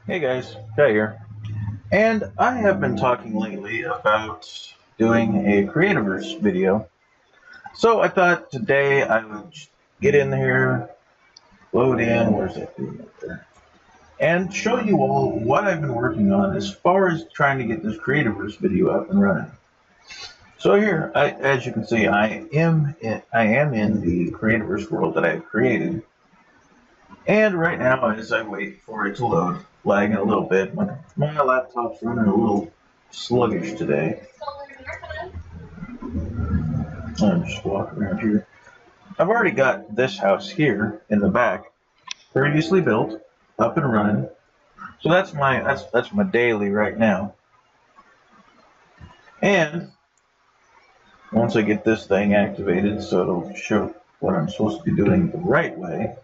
Hey guys, Jay here. And I have been talking lately about doing a Creativerse video. So I thought today I would get in here, load in, where's that thing up there? And show you all what I've been working on as far as trying to get this Creativerse video up and running. So here, as you can see, I am in the Creativerse world that I've created. And right now, as I wait for it to load, lagging a little bit, my laptop's running a little sluggish today. I'm just walking around here. I've already got this house here in the back, previously built, up and running. So that's my daily right now. And once I get this thing activated, so it'll show what I'm supposed to be doing the right way.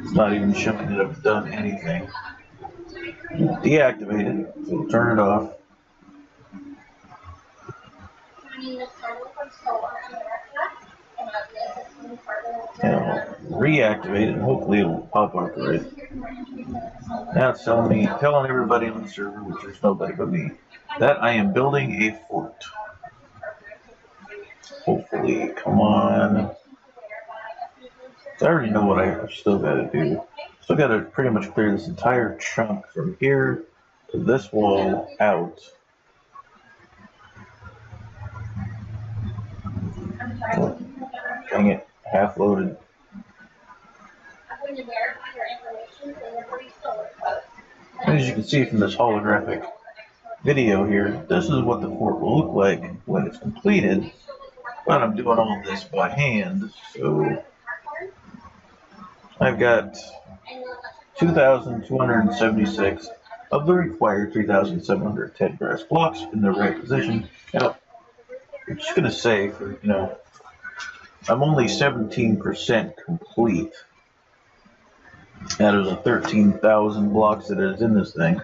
It's not even showing that I've done anything. Deactivate it, so we'll turn it off. And I'll reactivate it, and hopefully it'll pop up right. Now it's telling everybody on the server, which there's nobody but me, that I am building a fort. Hopefully, come on. I already know what I still gotta do. Still gotta pretty much clear this entire chunk from here to this wall out. Oh, dang it, half loaded. As you can see from this holographic video here, this is what the fort will look like when it's completed. But I'm doing all this by hand, so I've got 2,276 of the required 3,710 grass blocks in the right position. Now, I'm just gonna say, I'm only 17% complete out of the 13,000 blocks that is in this thing.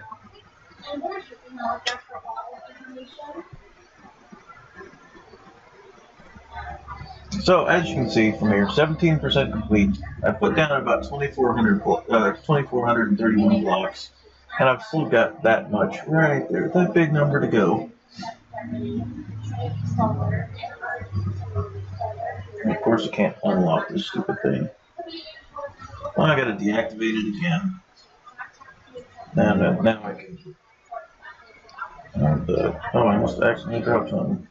So as you can see from here, 17% complete. I put down about 2,431 blocks, and I've still got that much right there, that big number to go. And of course, I can't unlock this stupid thing. Well, I gotta deactivate it again. Now I can. And, oh, I must accidentally drop something.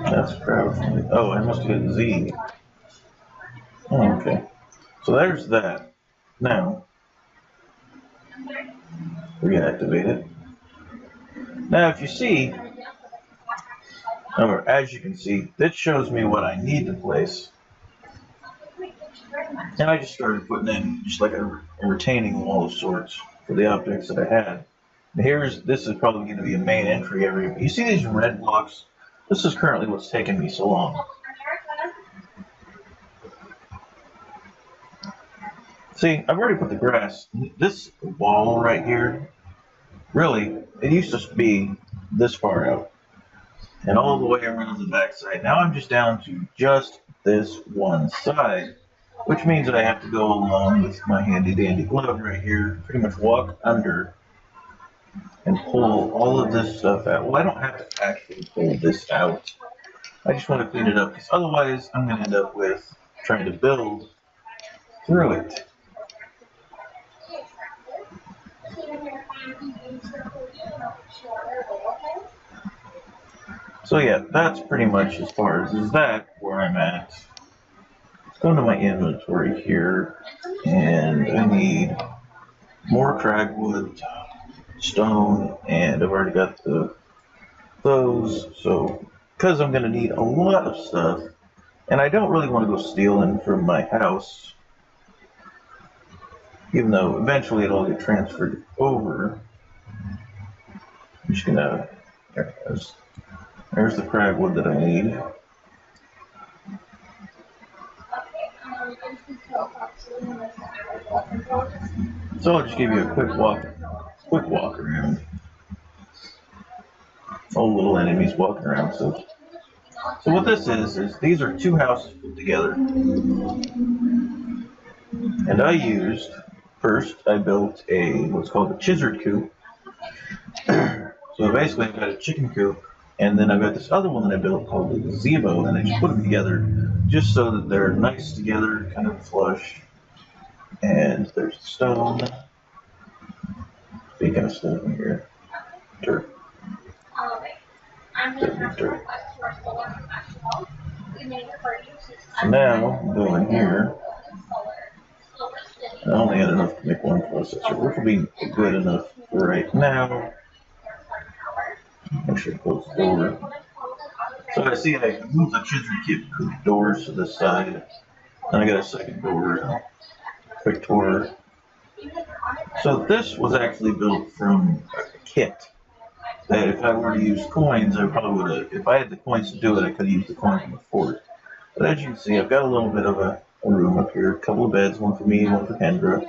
That's crowdfunding. Oh, I must hit Z. Oh, okay. So there's that. Now, reactivate it. Now, if you see, or as you can see, this shows me what I need to place. And I just started putting in just like a retaining wall of sorts for the objects that I had. This is probably going to be a main entry area. You see these red blocks? This is currently what's taking me so long. See, I've already put the grass. This wall right here, really, it used to be this far out. And all the way around the backside. Now I'm just down to just this one side. Which means that I have to go along with my handy dandy glove right here, pretty much walk under and pull all of this stuff out. Well, I don't have to actually pull this out. I just want to clean it up, because otherwise I'm going to end up with trying to build through it. So yeah, that's pretty much as far as is that where I'm at. Let's go into my inventory here, and I need more cragwood, stone, and I've already got those. So because I'm going to need a lot of stuff, and I don't really want to go stealing from my house, even though eventually it'll get transferred over. I'm just gonna, there's the cragwood that I need. So I'll just give you a quick walk around. All little enemies walking around, so So what this is these are two houses put together. And first I built what's called a chisered coop. So basically I've got a chicken coop, and then I've got this other one that I built called the gazebo, and I just put them together just so that they're nice together, kind of flush. And there's stone. Speaking of stone here, dirt. Dirt. So now I'm going here. I only had enough to make one processor, which will be good enough for right now. Make sure to close the door. So I see I moved the chisered doors to this side. And I got a second door, quick tour. So this was actually built from a kit. That if I were to use coins, I probably would have, if I had the coins to do it, I could have used the coins from the fort. But as you can see, I've got a little bit of a room up here, a couple of beds, one for me, one for Kendra.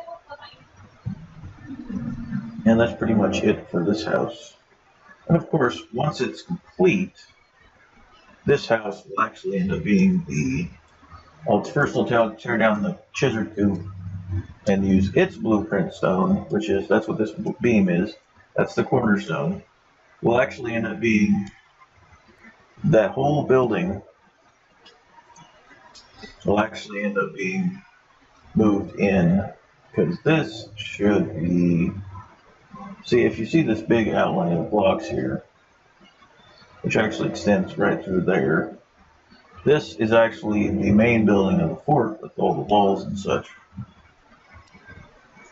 And that's pretty much it for this house. And of course, once it's complete, this house will actually end up being first I'll tear down the chisered coop and use its blueprint stone, that's what this beam is. That's the cornerstone. Will actually end up being that whole building will actually end up being moved in, because this should be, see, if you see this big outline of blocks here, which actually extends right through there, this is actually the main building of the fort with all the walls and such.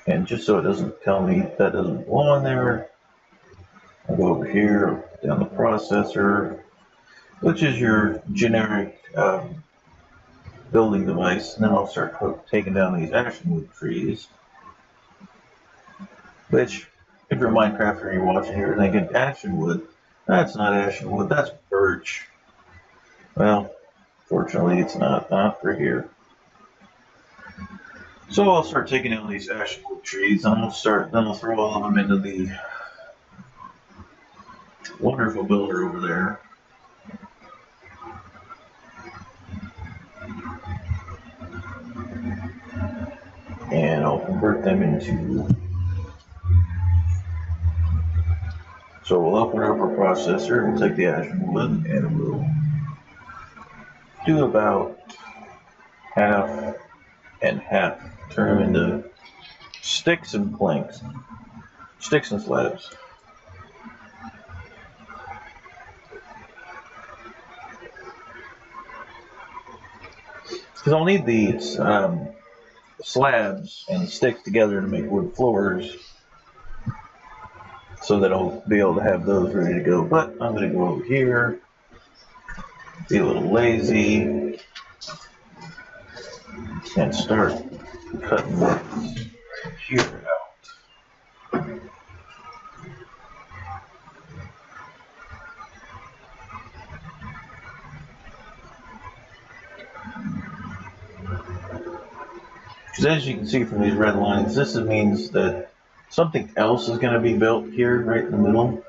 And just so it doesn't tell me that doesn't belong there, I'll go over here, down the processor, which is your generic building device, and then I'll start taking down these ashenwood trees. Which, if you're a Minecrafter and you're watching here thinking, ashenwood, that's not ashenwood, that's birch. Well, fortunately it's not for here. So I'll start taking down these ashenwood trees, and I'll throw all of them into the wonderful builder over there. And I'll convert them into, so we'll open up our processor, we'll take the ashenwood, and we'll do about half and half, turn them into sticks and planks, sticks and slabs. Because I'll need these slabs and sticks together to make wood floors, so that I'll be able to have those ready to go. But I'm going to go over here, be a little lazy, and start cutting this here out. Because as you can see from these red lines, this means that something else is going to be built here right in the middle.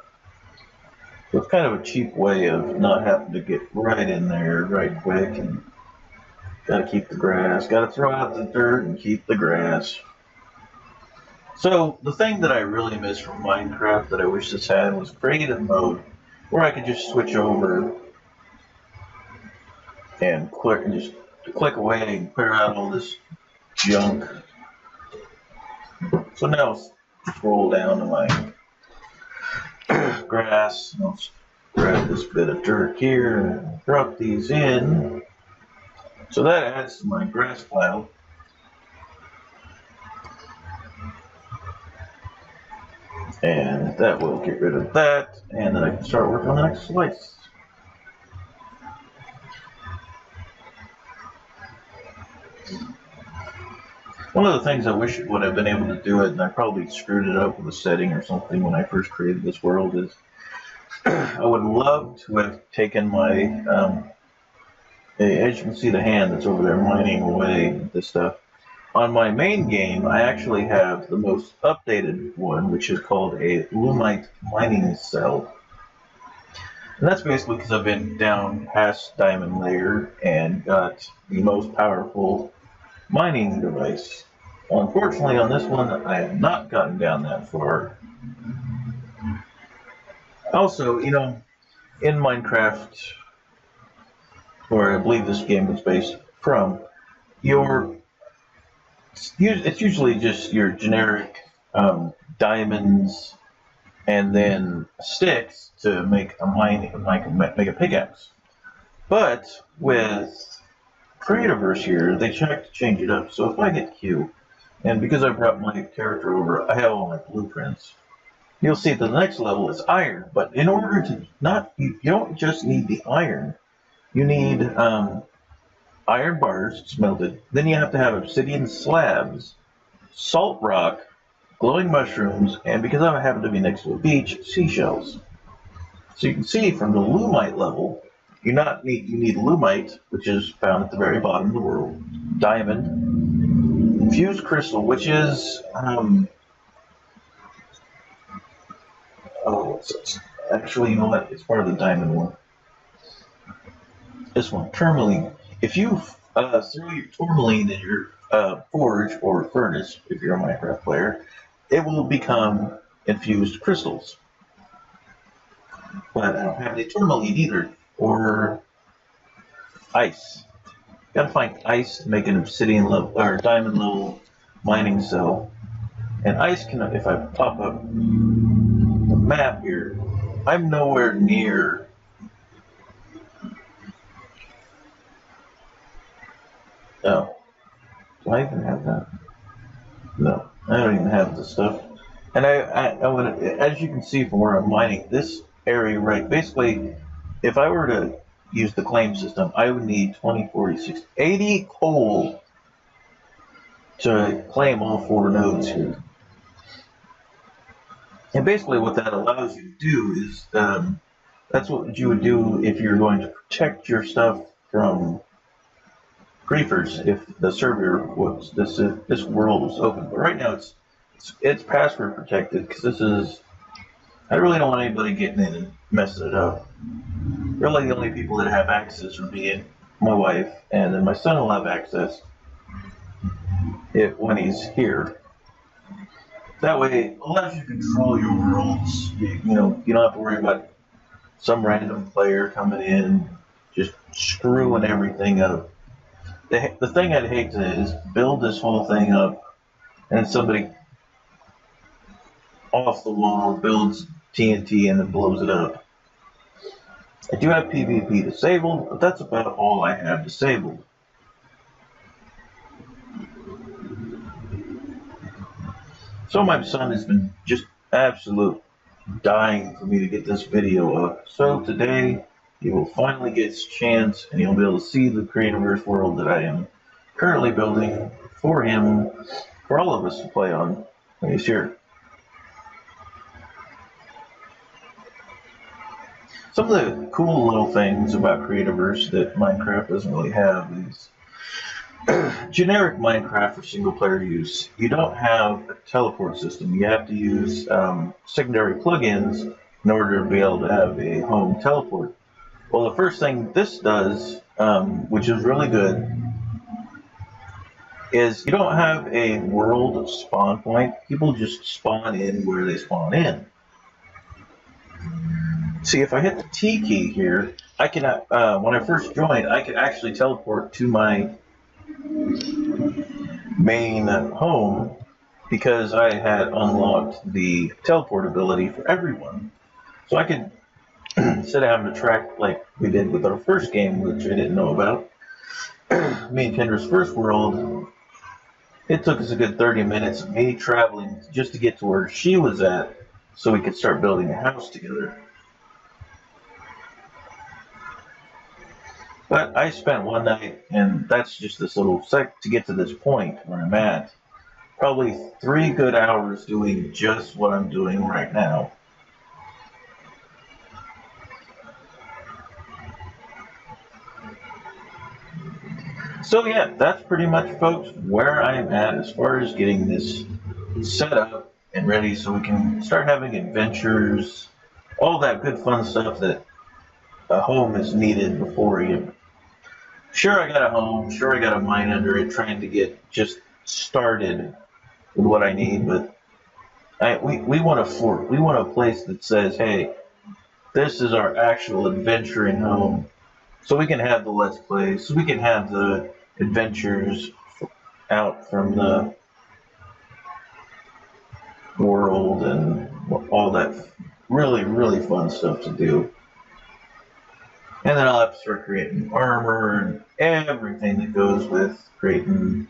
So it's kind of a cheap way of not having to get right in there right quick, and got to keep the grass, got to throw out the dirt and keep the grass. So the thing that I really miss from Minecraft that I wish this had was creative mode, where I could just switch over and click away and clear out all this junk. So now I'll scroll down to my grass, and I'll grab this bit of dirt here and drop these in. So that adds to my grass pile. And that will get rid of that, and then I can start working on the next slice. One of the things I wish it would have been able to do it, and I probably screwed it up with a setting or something when I first created this world, is I would love to have taken my, as you can see the hand that's over there mining away with this stuff. On my main game, I actually have the most updated one, which is called a Lumite mining cell. And that's basically because I've been down past diamond layer and got the most powerful mining device. Well, unfortunately, on this one, I have not gotten down that far. Also, in Minecraft, where I believe this game was based from, your it's usually just your generic diamonds and then sticks to make a pickaxe. But with Creativerse here, they tried to change it up. So if I hit Q, and because I brought my character over, I have all my blueprints. You'll see the next level is iron. But in order to you don't just need the iron. You need iron bars smelted. Then you have to have obsidian slabs, salt rock, glowing mushrooms, and because I happen to be next to a beach, seashells. So you can see from the lumite level, you need lumite, which is found at the very bottom of the world, diamond, infused crystal, which is actually, you know what? It's part of the diamond one. This one, tourmaline. If you throw your tourmaline in your forge or furnace, if you're a Minecraft player, it will become infused crystals. But I don't have any tourmaline either, or ice. Gotta find ice to make an obsidian level or diamond level mining cell. And ice can, if I pop up the map here, I'm nowhere near. No. Do I even have that? No, I don't even have the stuff. And I would, as you can see from where I'm mining, this area right, basically, if I were to use the claim system, I would need 20, 40, 60, 80 coal to claim all 4 nodes here. And basically what that allows you to do is, that's what you would do if you're going to protect your stuff from griefers if the server was, this world was open. But right now it's password protected because I really don't want anybody getting in and messing it up. Really the only people that have access would be my wife, and then my son will have access when he's here. That way it allows you to control your worlds. You don't have to worry about some random player coming in just screwing everything up. The thing I'd hate to is build this whole thing up and somebody off the wall builds TNT and then blows it up. I do have PvP disabled, but that's about all I have disabled. So my son has been just absolute dying for me to get this video up. So today he will finally get his chance and he'll be able to see the Creativerse world that I am currently building for him, for all of us to play on when he's here. Some of the cool little things about Creativerse that Minecraft doesn't really have is generic Minecraft for single player use. You don't have a teleport system. You have to use secondary plugins in order to be able to have a home teleport. Well, the first thing this does, which is really good, is you don't have a world spawn point. People just spawn in where they spawn in. See, if I hit the T key here, I can, when I first joined, I could actually teleport to my main home because I had unlocked the teleport ability for everyone. So I could, instead of having to track like we did with our first game, which I didn't know about, me and Kendra's first world, it took us a good 30 minutes of me traveling just to get to where she was at so we could start building a house together. But I spent one night, and that's just this little sec to get to this point where I'm at. Probably 3 good hours doing just what I'm doing right now. So yeah, that's pretty much, folks, where I'm at as far as getting this set up and ready so we can start having adventures, all that good fun stuff that a home is needed before you. Sure, I got a home. Sure, I got a mine under it, trying to get just started with what I need. But we want a fort. We want a place that says, "Hey, this is our actual adventuring home." So we can have the let's plays. So we can have the adventures out from the world and all that really, really fun stuff to do. And then I'll have to start creating armor and everything that goes with creating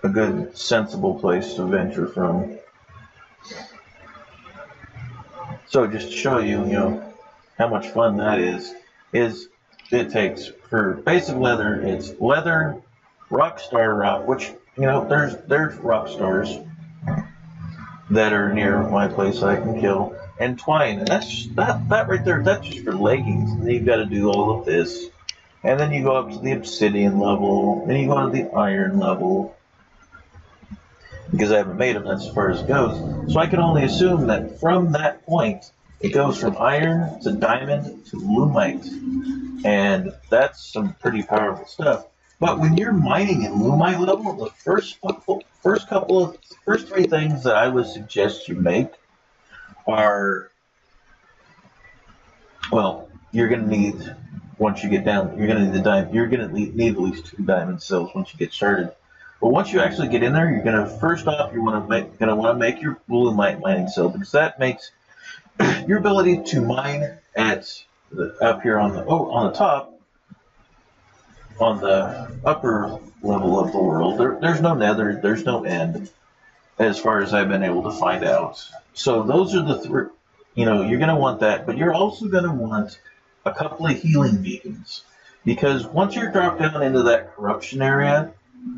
a good, sensible place to venture from. So just to show you, how much fun that is it takes for basic leather, it's leather, rockstar rock, which, there's rock stars that are near my place I can kill, and twine, and that right there, that's just for leggings. And then you've got to do all of this, and then you go up to the obsidian level, then you go to the iron level, because I haven't made them, that's as far as it goes. So I can only assume that from that point, it goes from iron to diamond to lumite, and that's some pretty powerful stuff. But when you're mining in lumite level, the first three things that I would suggest you make are, well, you're gonna need, once you get down, you're gonna need the diamond. You're gonna need at least 2 diamond cells once you get started. But once you actually get in there, you're gonna first off you want to make your lumite mining cell, because that makes your ability to mine at up here on the top, on the upper level of the world. There's no nether, there's no end, as far as I've been able to find out. So those are the three. You're going to want that, but you're also going to want a couple of healing beacons, because once you're dropped down into that corruption area,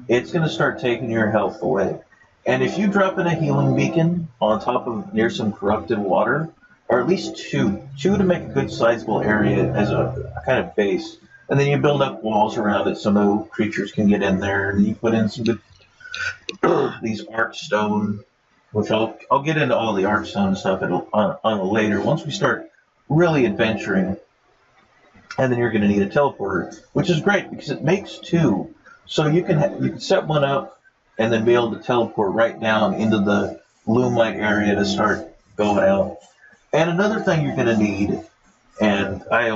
it's going to start taking your health away. And if you drop in a healing beacon on top of near some corrupted water, or at least two to make a good sizable area as a kind of base, and then you build up walls around it so no creatures can get in there, and you put in some good these archstone, which I'll get into all the archstone stuff on a later, once we start really adventuring. And then you're going to need a teleporter, which is great because it makes 2, so you can set one up and then be able to teleport right down into the lumite area to start going out. And another thing you're going to need, and I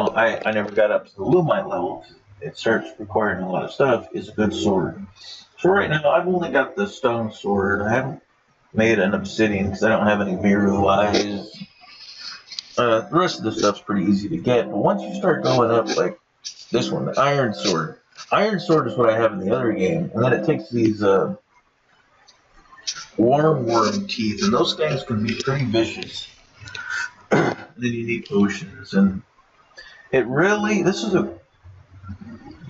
never got up to the lumite level, it starts requiring a lot of stuff, is a good sword. So right now I've only got the stone sword. I haven't made an obsidian because I don't have any miru eyes. The rest of the stuff's pretty easy to get, but once you start going up, like this one, the iron sword. Iron sword is what I have in the other game, and then it takes these worm teeth, and those things can be pretty vicious. And then you need potions, and this is a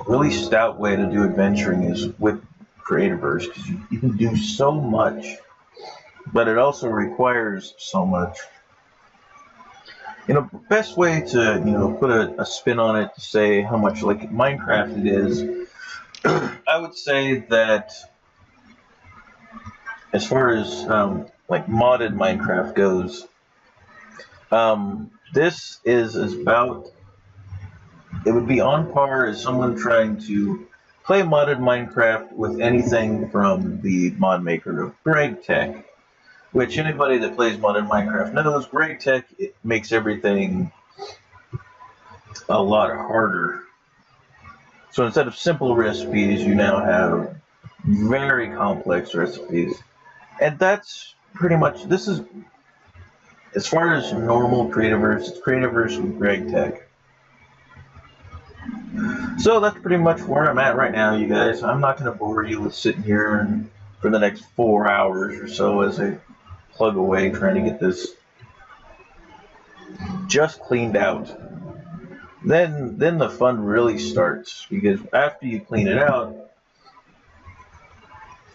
really stout way to do adventuring is with Creativerse, because you can do so much, but it also requires so much. Best way to put a spin on it to say how much like Minecraft it is, I would say that as far as like modded Minecraft goes, this is about, it would be on par as someone trying to play modded Minecraft with anything from the mod maker of Greg Tech, which anybody that plays modded Minecraft knows. Greg Tech, it makes everything a lot harder. So instead of simple recipes, you now have very complex recipes. And that's pretty much, this is, as far as normal Creativerse, it's Creativerse with Greg Tech. So that's pretty much where I'm at right now, you guys. I'm not going to bore you with sitting here for the next 4 hours or so as I plug away trying to get this just cleaned out. Then the fun really starts, because after you clean it out,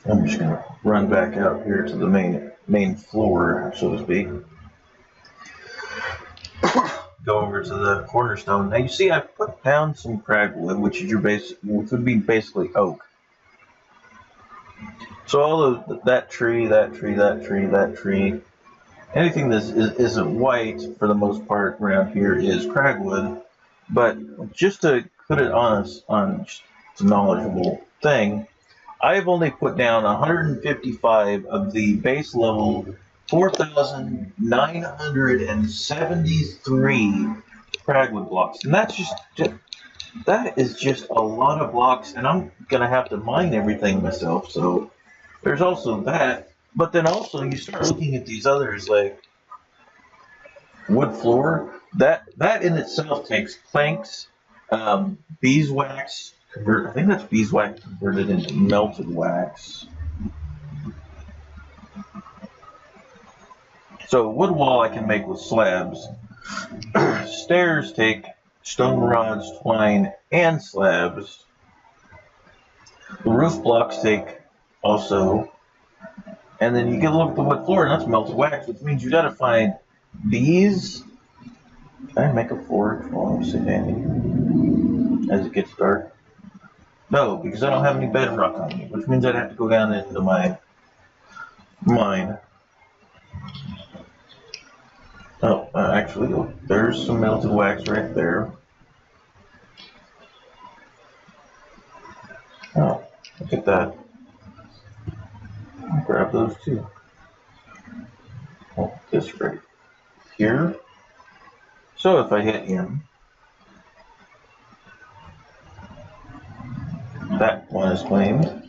I'm just going to run back out here to the main floor, so to speak. Go over to the cornerstone. Now you see I put down some cragwood, which is which would be basically oak. So all of that tree, anything that isn't white for the most part around here is cragwood. But just to put it on a knowledgeable thing, I've only put down 155 of the base level 4,973 fragment blocks, and that is just a lot of blocks, and I'm gonna have to mine everything myself. So there's also that. But then also you start looking at these others like wood floor. That in itself takes planks, beeswax. I think that's beeswax converted into melted wax. So wood wall I can make with slabs. Stairs take stone rods, twine, and slabs. The roof blocks take also, and then you get a look at the wood floor, and that's melted wax, which means you got to find these. Can I make a forge while I'm sitting as it gets dark? No, because I don't have any bedrock on me, which means I'd have to go down into my mine. Oh, actually, there's some melted wax right there. Oh, look at that. I'll grab those too. Oh, this right here. So if I hit him, that one is claimed.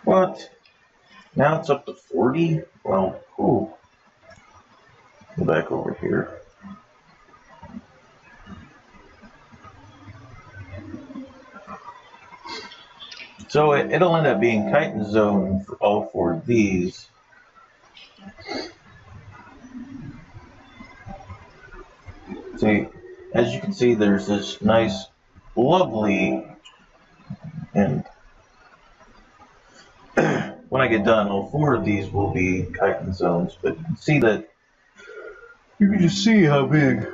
What? Now it's up to 40? Well, cool. Go back over here. So it'll end up being chitin zone for all four of these. See, as you can see, there's this nice, lovely, and when I get done, all four of these will be chitin zones. But you can see that, you can just see how big,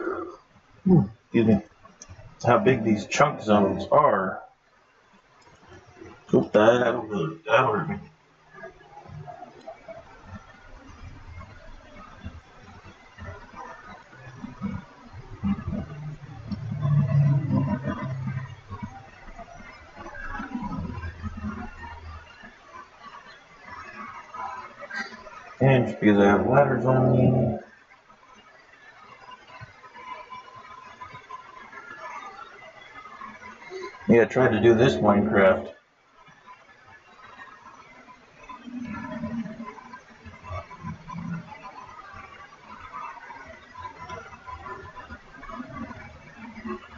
excuse me, how big these chunk zones are. Oop, that'll hurt me. And just because I have ladders on me. Yeah, I tried to do this Minecraft.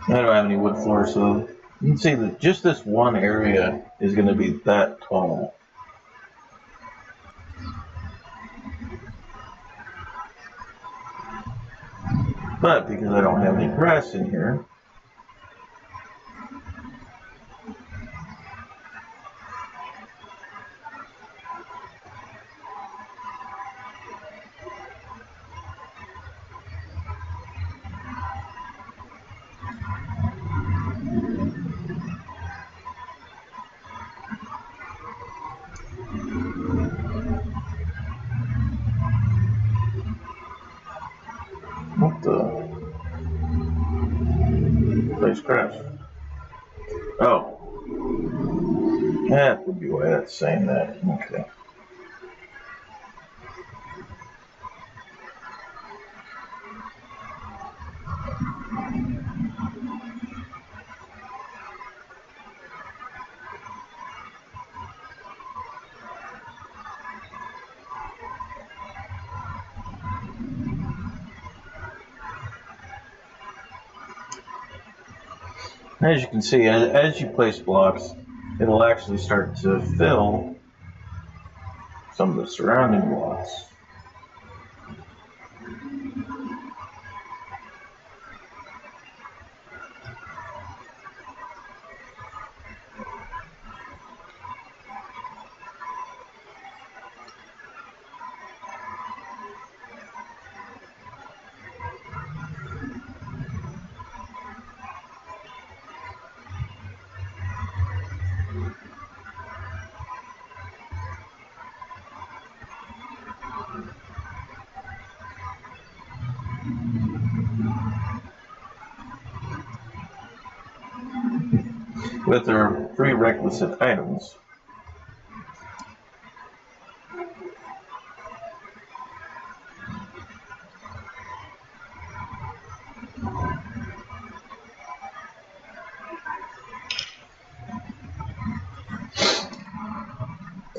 I don't have any wood floor, so you can see that just this one area is going to be that tall. But because I don't have any grass in here, what the place crashed? Oh, that would be why that's saying that. Okay. As you can see, as you place blocks, it'll actually start to fill some of the surrounding blocks. with our prerequisite items.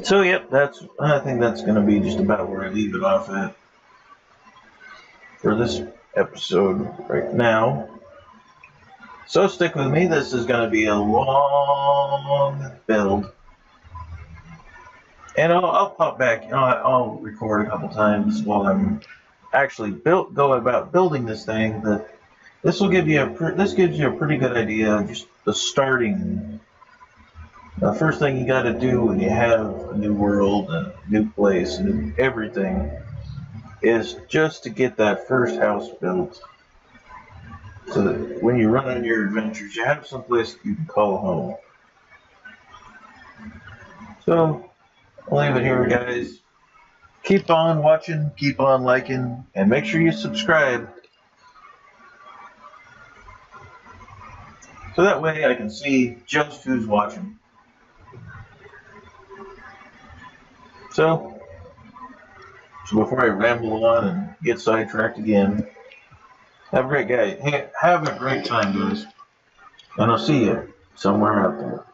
So yep, I think that's going to be just about where I leave it off at for this episode right now. So stick with me. This is going to be a long build, and I'll pop back. I'll record a couple times while I'm actually go about building this thing. But this will give you this gives you a pretty good idea of just the starting. The first thing you got to do when you have a new world, a new place, and everything is just to get that first house built. So that when you run on your adventures, you have someplace you can call home. So I'll leave it here, guys. Keep on watching, keep on liking, and make sure you subscribe. So that way I can see just who's watching. So before I ramble on and get sidetracked again, have a great time, guys, and I'll see you somewhere out there.